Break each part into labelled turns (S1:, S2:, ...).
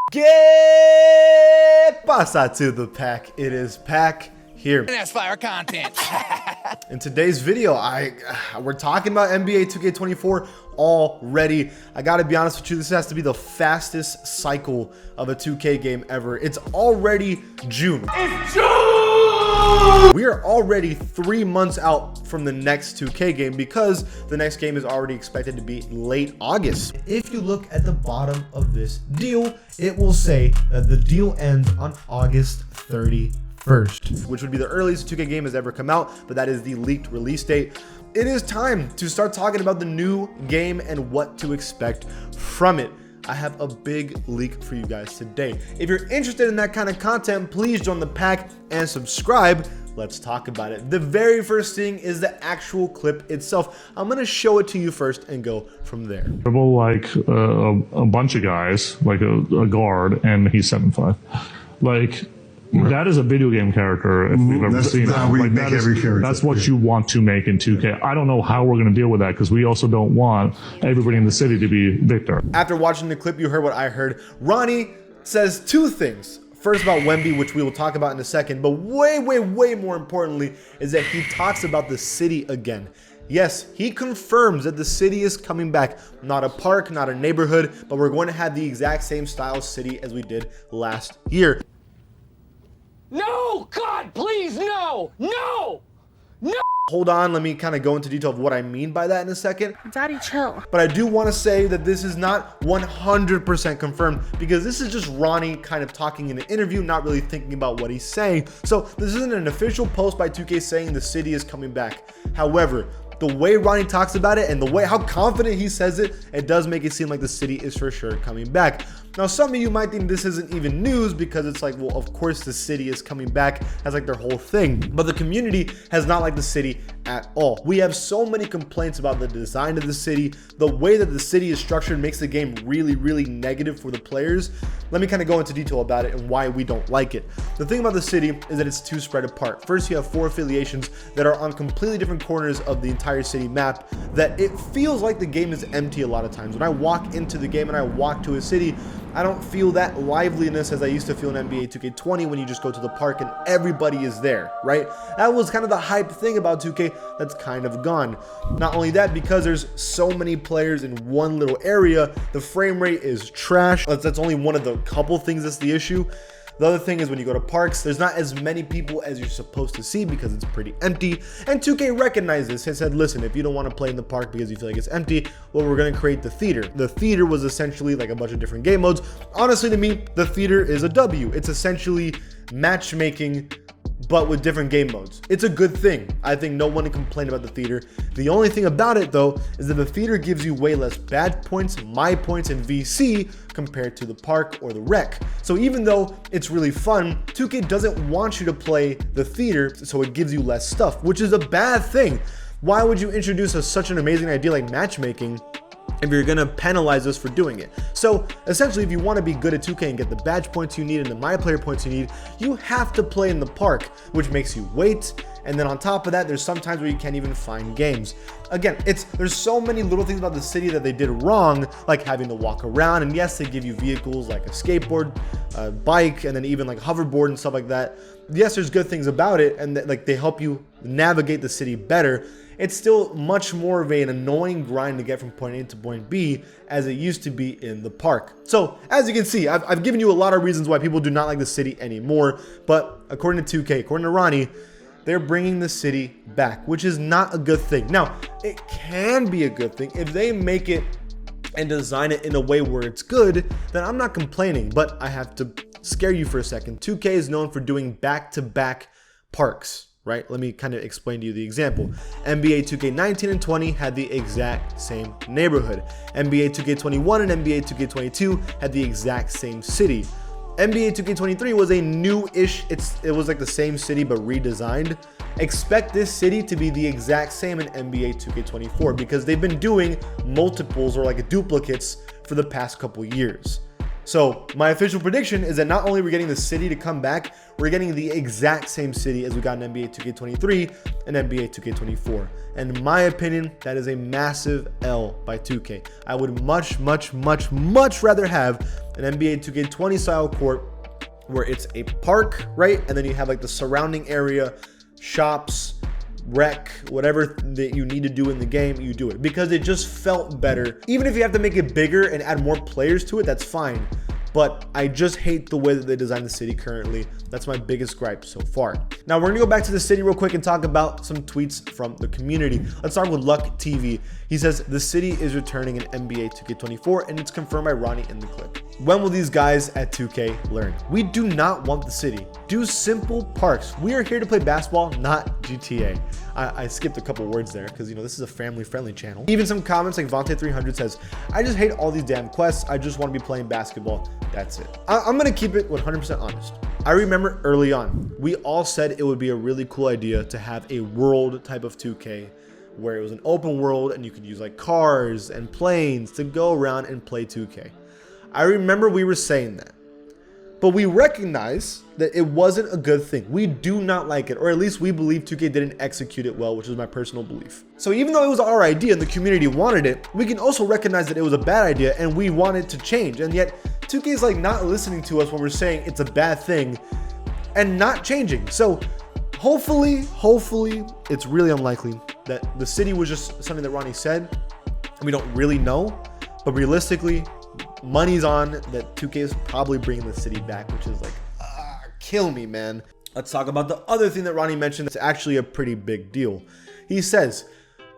S1: ¿Qué pasa to the pack? It is Pack here.
S2: And that's fire content.
S1: In today's video, we're talking about NBA 2K24 already. I gotta be honest with you, this has to be the fastest cycle of a 2K game ever. It's already June. It's June! We are already 3 months out from the next 2K game because the next game is already expected to be late August. If you look at the bottom of this deal, it will say that the deal ends on August 31st, which would be the earliest 2K game has ever come out, but that is the leaked release date. It is time to start talking about the new game and what to expect from it. I have a big leak for you guys today. If you're interested in that kind of content, please join the pack and subscribe. Let's talk about it. The very first thing is the actual clip itself. I'm gonna show it to you first and go from there.
S3: Like a bunch of guys, like a guard, and he's 7'5". Like, that is a video game character if we've ever seen it. That's what you want to make in 2K. I don't know how we're going to deal with that because we also don't want everybody in the city to be Victor.
S1: After watching the clip, you heard what I heard. Ronnie says two things. First about Wemby, which we will talk about in a second, but way more importantly is that he talks about the city again. Yes, he confirms that the city is coming back. Not a park, not a neighborhood, but we're going to have the exact same style city as we did last year.
S2: No! God, please, no! No! No!
S1: Hold on, let me kind of go into detail of what I mean by that in a second.
S4: Daddy, chill.
S1: But I do want to say that this is not 100% confirmed because this is just Ronnie kind of talking in an interview, not really thinking about what he's saying. So this isn't an official post by 2K saying the city is coming back. However, the way Ronnie talks about it and the way how confident he says it, it does make it seem like the city is for sure coming back. Now, some of you might think this isn't even news because it's like, well, of course the city is coming back. That's like their whole thing. But the community has not liked the city at all. We have so many complaints about the design of the city. The way that the city is structured makes the game really negative for the players. Let me kind of go into detail about it and why we don't like it. The thing about the city is that it's too spread apart. First, you have 4 affiliations that are on completely different corners of the entire city map that it feels like the game is empty a lot of times. When I walk into the game and I walk to a city, I don't feel that liveliness as I used to feel in NBA 2K20 when you just go to the park and everybody is there, right? That was kind of the hype thing about 2K that's kind of gone. Not only that, because there's so many players in one little area, the frame rate is trash. That's only one of the couple things that's the issue. The other thing is when you go to parks, there's not as many people as you're supposed to see because it's pretty empty. And 2K recognized this and said, listen, if you don't want to play in the park because you feel like it's empty, well, we're going to create the theater. The theater was essentially like a bunch of different game modes. Honestly, to me, the theater is a W. It's essentially matchmaking, but with different game modes. It's a good thing. I think no one can complain about the theater. The only thing about it though is that the theater gives you way less bad points, my points, and VC compared to the park or the rec. So even though it's really fun, 2K doesn't want you to play the theater, so it gives you less stuff, which is a bad thing. Why would you introduce such an amazing idea like matchmaking if you're gonna penalize us for doing it? So essentially, if you want to be good at 2K and get the badge points you need and the my player points you need, you have to play in the park, which makes you wait. And then on top of that, there's some times where you can't even find games. Again, there's so many little things about the city that they did wrong, like having to walk around. And yes, they give you vehicles like a skateboard, a bike, and then even like a hoverboard and stuff like that. Yes, there's good things about it, and like they help you navigate the city better. It's still much more of an annoying grind to get from point A to point B as it used to be in the park. So as you can see, I've given you a lot of reasons why people do not like the city anymore, but according to 2K, according to Ronnie, they're bringing the city back, which is not a good thing. Now, it can be a good thing if they make it and design it in a way where it's good, then I'm not complaining, but I have to scare you for a second. 2K is known for doing back-to-back parks. Right? Let me kind of explain to you the example. NBA 2K19 and 20 had the exact same neighborhood. NBA 2K21 and NBA 2K22 had the exact same city. NBA 2K23 was a new-ish, it was like the same city but redesigned. Expect this city to be the exact same in NBA 2K24 because they've been doing multiples or like duplicates for the past couple years. So my official prediction is that not only are we getting the city to come back, we're getting the exact same city as we got in NBA 2K23 and NBA 2K24. And in my opinion, that is a massive L by 2K. I would much rather have an NBA 2K20 style court where it's a park, right? And then you have like the surrounding area, shops, rec, whatever that you need to do in the game, you do it, because it just felt better. Even if you have to make it bigger and add more players to it, that's fine. But I just hate the way that they design the city currently. That's my biggest gripe so far. Now we're gonna go back to the city real quick and talk about some tweets from the community. Let's start with Luck TV. He says, the city is returning in NBA 2K24 and it's confirmed by Ronnie in the clip. When will these guys at 2K learn? We do not want the city. Do simple parks. We are here to play basketball, not GTA. I skipped a couple words there because, you know, this is a family-friendly channel. Even some comments like Vontae300 says, I just hate all these damn quests. I just want to be playing basketball. That's it. I'm going to keep it 100% honest. I remember early on, we all said it would be a really cool idea to have a world type of 2K where it was an open world and you could use like cars and planes to go around and play 2K. I remember we were saying that, but we recognize that it wasn't a good thing. We do not like it, or at least we believe 2K didn't execute it well, which is my personal belief. So even though it was our idea and the community wanted it, we can also recognize that it was a bad idea and we wanted to change. And yet 2K is like not listening to us when we're saying it's a bad thing and not changing. So hopefully, it's really unlikely that the city was just something that Ronnie said. We don't really know, but realistically, money's on that 2K is probably bringing the city back, which is like, kill me, man. Let's talk about the other thing that Ronnie mentioned that's actually a pretty big deal. He says,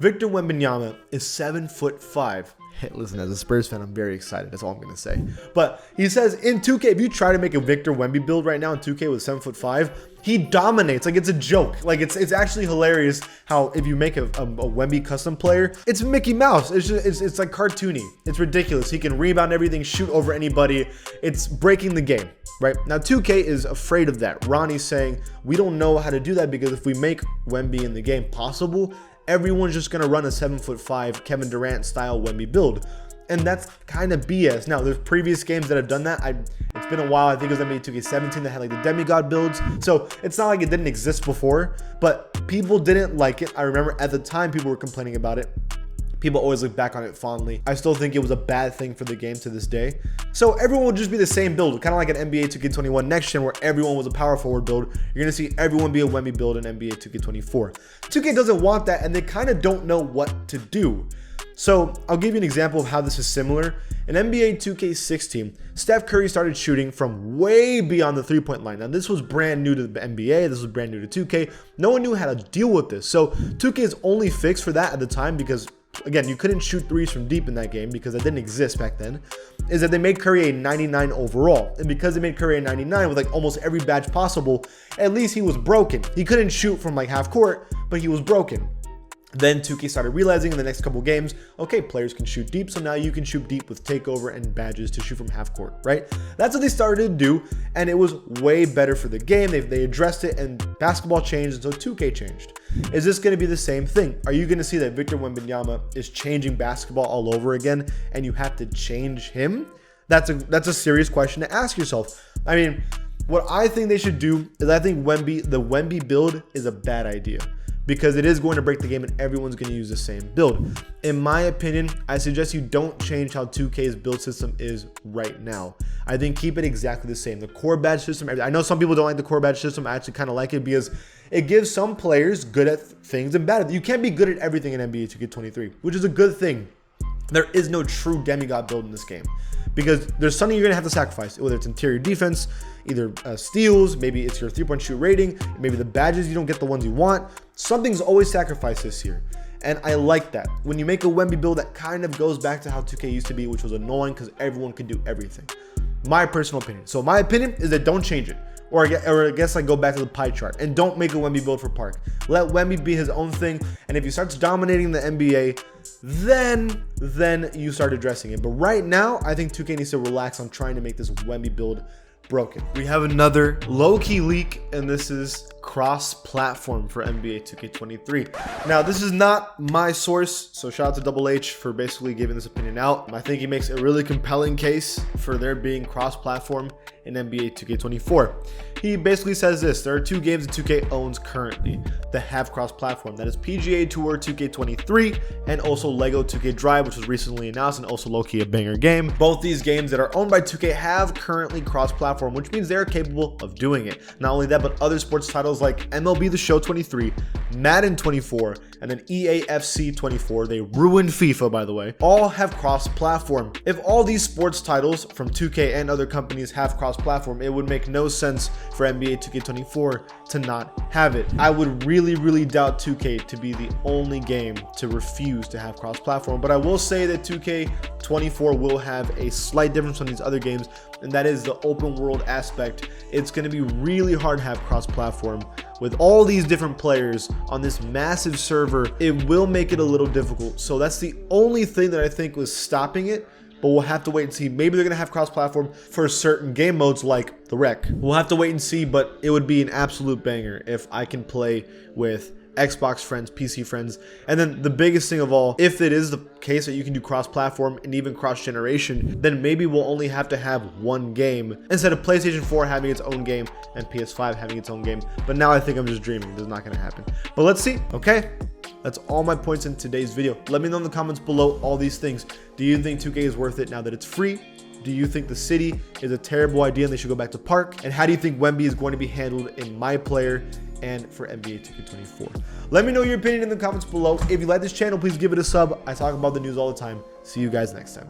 S1: Victor Wembanyama is 7'5". Hey, listen, as a Spurs fan, I'm very excited. That's all I'm going to say. But he says in 2K, if you try to make a Victor Wemby build right now in 2K with 7'5", he dominates. Like, it's a joke. Like, it's actually hilarious how if you make a Wemby custom player, it's Mickey Mouse. It's like cartoony. It's ridiculous. He can rebound everything, shoot over anybody. It's breaking the game, right? Now, 2K is afraid of that. Ronnie's saying, we don't know how to do that because if we make Wemby in the game possible, everyone's just going to run a 7'5" Kevin Durant style Wemby build. And that's kind of BS. Now, there's previous games that have done that. It's been a while. I think it was NBA 2K17 that had like the demigod builds. So it's not like it didn't exist before, but people didn't like it. I remember at the time people were complaining about it. People always look back on it fondly. I still think it was a bad thing for the game to this day. So everyone would just be the same build, kind of like an NBA 2K21 next gen where everyone was a power forward build. You're going to see everyone be a Wemby build in NBA 2K24. 2K doesn't want that and they kind of don't know what to do. So I'll give you an example of how this is similar. In NBA 2K16, Steph Curry started shooting from way beyond the three-point line. Now this was brand new to the NBA. This was brand new to 2K. No one knew how to deal with this. So 2K's only fix for that at the time, because again, you couldn't shoot threes from deep in that game because that didn't exist back then, is that they made Curry a 99 overall. And because they made Curry a 99 with like almost every badge possible, at least he was broken. He couldn't shoot from like half court, but he was broken. Then 2K started realizing in the next couple games, okay, players can shoot deep, so now you can shoot deep with takeover and badges to shoot from half court, right? That's what they started to do, and it was way better for the game. They addressed it, and basketball changed, and so 2K changed. Is this going to be the same thing? Are you going to see that Victor Wembanyama is changing basketball all over again, and you have to change him? That's a serious question to ask yourself. I mean, what I think they should do is I think the Wemby build is a bad idea, because it is going to break the game and everyone's going to use the same build. In my opinion, I suggest you don't change how 2K's build system is right now. I think keep it exactly the same. The core badge system, I know some people don't like the core badge system. I actually kind of like it because it gives some players good at things and bad. You can't be good at everything in NBA 2K23, which is a good thing. There is no true demigod build in this game because there's something you're going to have to sacrifice, whether it's interior defense, either steals, maybe it's your three-point shoot rating, maybe the badges, you don't get the ones you want. Something's always sacrificed this year. And I like that. When you make a Wemby build, that kind of goes back to how 2K used to be, which was annoying because everyone could do everything. My personal opinion. So my opinion is that don't change it. Or I guess like go back to the pie chart and don't make a Wemby build for Park. Let Wemby be his own thing. And if he starts dominating the NBA, then you start addressing it. But right now, I think 2K needs to relax on trying to make this Wemby build broken. We have another low-key leak, and this is cross-platform for NBA 2K23. Now, this is not my source, so shout out to Double H for basically giving this opinion out. I think he makes a really compelling case for there being cross-platform in NBA 2K24. He basically says this: there are 2 games that 2K owns currently that have cross-platform. That is PGA Tour 2K23 and also Lego 2K Drive, which was recently announced and also low-key a banger game. Both these games that are owned by 2K have currently cross-platform, which means they're capable of doing it. Not only that, but other sports titles like MLB The Show 23, Madden 24, and then EAFC 24, they ruined FIFA by the way, all have cross-platform. If all these sports titles from 2K and other companies have cross-platform, it would make no sense for NBA 2K24 to not have it. I would really doubt 2K to be the only game to refuse to have cross-platform, but I will say that 2K24 will have a slight difference from these other games, and that is the open world aspect. It's going to be really hard to have cross-platform with all these different players on this massive server. It will make it a little difficult, so that's the only thing that I think was stopping it. But we'll have to wait and see. Maybe they're going to have cross-platform for certain game modes like the Rec. We'll have to wait and see, but it would be an absolute banger if I can play with Xbox friends, PC friends. And then the biggest thing of all, if it is the case that you can do cross-platform and even cross-generation, then maybe we'll only have to have one game instead of PlayStation 4 having its own game and PS5 having its own game. But now I think I'm just dreaming. This is not going to happen. But let's see, okay? That's all my points in today's video. Let me know in the comments below all these things. Do you think 2K is worth it now that it's free? Do you think the city is a terrible idea and they should go back to park? And how do you think Wemby is going to be handled in My Player and for NBA 2K24? Let me know your opinion in the comments below. If you like this channel, please give it a sub. I talk about the news all the time. See you guys next time.